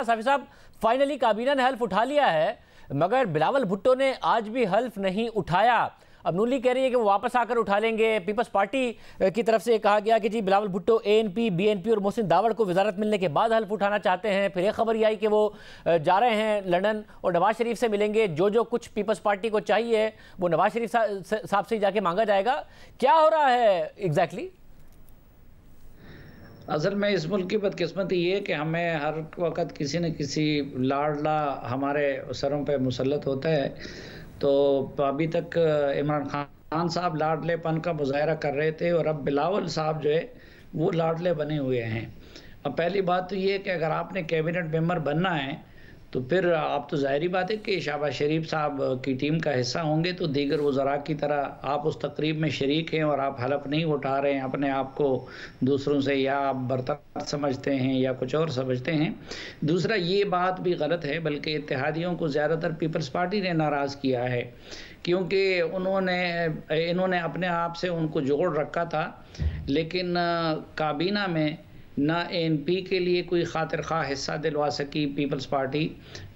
साफी साहब, फाइनली काबीना ने हल्फ उठा लिया है, मगर बिलावल भुट्टो ने आज भी हल्फ नहीं उठाया। अब नूली कह रही है कि वो वापस आकर उठा लेंगे। पीपल्स पार्टी की तरफ से कहा गया कि जी बिलावल भुट्टो एएनपी, बीएनपी और मोहसिन दावड़ को वजारत मिलने के बाद हल्फ उठाना चाहते हैं। फिर एक खबर ये आई कि वो जा रहे हैं लंदन और नवाज शरीफ से मिलेंगे। जो कुछ पीपल्स पार्टी को चाहिए वो नवाज शरीफ साहब से जाके मांगा जाएगा। क्या हो रहा है एग्जैक्टली? असल में इस मुल्क की बदकिस्मती ये है कि हमें हर वक्त किसी न किसी लाडला हमारे सरों पे मुसल्लत होता है। तो अभी तक इमरान खान साहब लाडलेपन का मुजाहरा कर रहे थे और अब बिलावल साहब जो है वो लाडले बने हुए हैं। अब पहली बात तो ये है कि अगर आपने कैबिनेट मेंबर बनना है तो फिर आप तो ज़ाहिरी बात है कि शहबाज शरीफ साहब की टीम का हिस्सा होंगे, तो दीगर वज़रा की तरह आप उस तकरीब में शरीक हैं और आप हलफ नहीं उठा रहे हैं अपने आप को दूसरों से, या आप बर्तर समझते हैं या कुछ और समझते हैं। दूसरा ये बात भी गलत है, बल्कि इत्तेहादियों को ज़्यादातर पीपल्स पार्टी ने नाराज़ किया है, क्योंकि इन्होंने अपने आप से उनको जोड़ रखा था। लेकिन काबीना में ना एएनपी के लिए कोई खातिर खा हिस्सा दिलवा सकी पीपल्स पार्टी,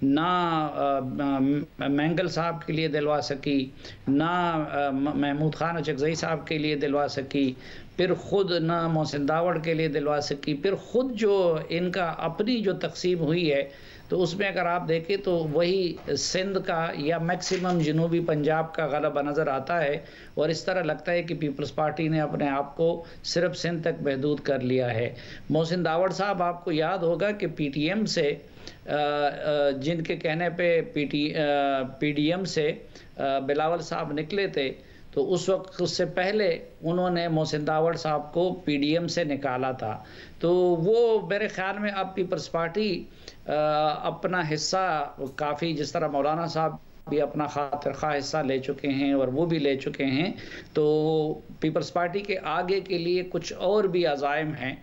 ना मैंगल साहब के लिए दिलवा सकी, ना महमूद खान अचकज़ई साहब के लिए दिलवा सकी, फिर ख़ुद ना मोहसिन दावड़ के लिए दिलवा सकी। फिर ख़ुद जो इनका अपनी जो तकसीम हुई है तो उसमें अगर आप देखें तो वही सिंध का या मैक्सिमम जनूबी पंजाब का गलबा नज़र आता है, और इस तरह लगता है कि पीपल्स पार्टी ने अपने आप को सिर्फ सिंध तक महदूद कर लिया है। मोहसिन दावड़ साहब, आपको याद होगा कि पीटीएम से जिनके कहने पे पीडीएम से बिलावल साहब निकले थे, तो उस वक्त उससे पहले उन्होंने मोहसिन दावड़ साहब को पीडीएम से निकाला था। तो वो मेरे ख्याल में अब पीपल्स पार्टी अपना हिस्सा काफ़ी, जिस तरह मौलाना साहब भी अपना खातिर खा हिस्सा ले चुके हैं और वो भी ले चुके हैं, तो पीपल्स पार्टी के आगे के लिए कुछ और भी अज़ाइम हैं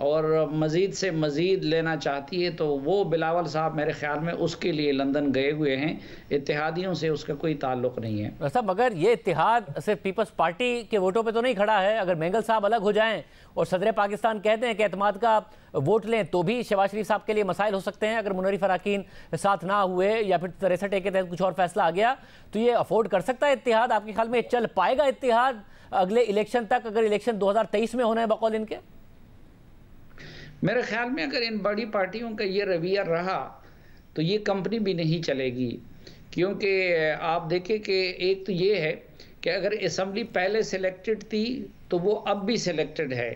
और मज़ीद से मज़ीद लेना चाहती है। तो वो बिलावल साहब मेरे ख्याल में उसके लिए लंदन गए हुए हैं, इत्तेहादियों से उसका कोई ताल्लुक़ नहीं है। साहब, मगर ये इत्तेहाद सिर्फ पीपल्स पार्टी के वोटों पे तो नहीं खड़ा है। अगर मैंगल साहब अलग हो जाएं और सदर पाकिस्तान कहते हैं कि एतमाद का वोट लें, तो भी शहबाज शरीफ साहब के लिए मसाइल हो सकते हैं। अगर मुनव्वर अराकीन साथ ना हुए या फिर 63 के तहत कुछ और फैसला आ गया, तो ये अफोर्ड कर सकता है इत्तेहाद? आपके ख्याल में चल पाएगा इत्तेहाद अगले इलेक्शन तक, अगर इलेक्शन 2023 में होना है बकौल इनके? मेरे ख्याल में अगर इन बड़ी पार्टियों का ये रवैया रहा तो ये कंपनी भी नहीं चलेगी, क्योंकि आप देखें कि एक तो ये है कि अगर असम्बली पहले सिलेक्टेड थी तो वो अब भी सिलेक्टेड है,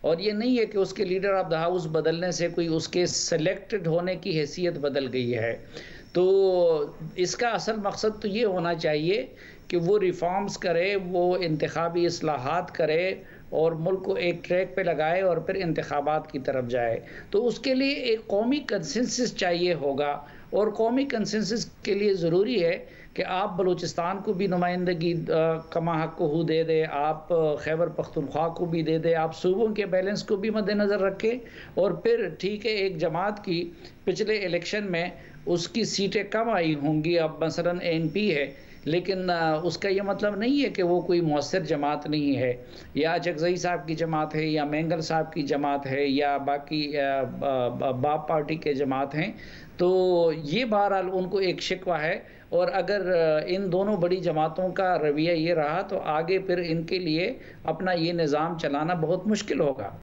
और ये नहीं है कि उसके लीडर ऑफ द हाउस बदलने से कोई उसके सिलेक्टेड होने की हैसियत बदल गई है। तो इसका असल मकसद तो ये होना चाहिए कि वो रिफॉर्म्स करे, वो इंतखाबी इस्लाहात करे और मुल्क को एक ट्रैक पे लगाए और फिर इंतखाबात की तरफ जाए। तो उसके लिए एक कौमी कंसेंसस चाहिए होगा, और कौमी कंसेंसस के लिए ज़रूरी है कि आप बलूचिस्तान को भी नुमाइंदगी कमा हक को दे दे, आप खैबर पख्तूनख्वा को भी दे दे, आप सूबों के बैलेंस को भी मद्देनज़र रखें। और फिर ठीक है, एक जमात की पिछले इलेक्शन में उसकी सीटें कम आई होंगी, अब मसलन एएनपी है, लेकिन उसका ये मतलब नहीं है कि वो कोई मौसर जमात नहीं है, या अचकज़ई साहब की जमात है, या मैंगल साहब की जमात है, या बाकी बाप पार्टी के जमात हैं। तो ये बहरहाल उनको एक शिकवा है, और अगर इन दोनों बड़ी जमातों का रवैया ये रहा तो आगे फिर इनके लिए अपना ये निज़ाम चलाना बहुत मुश्किल होगा।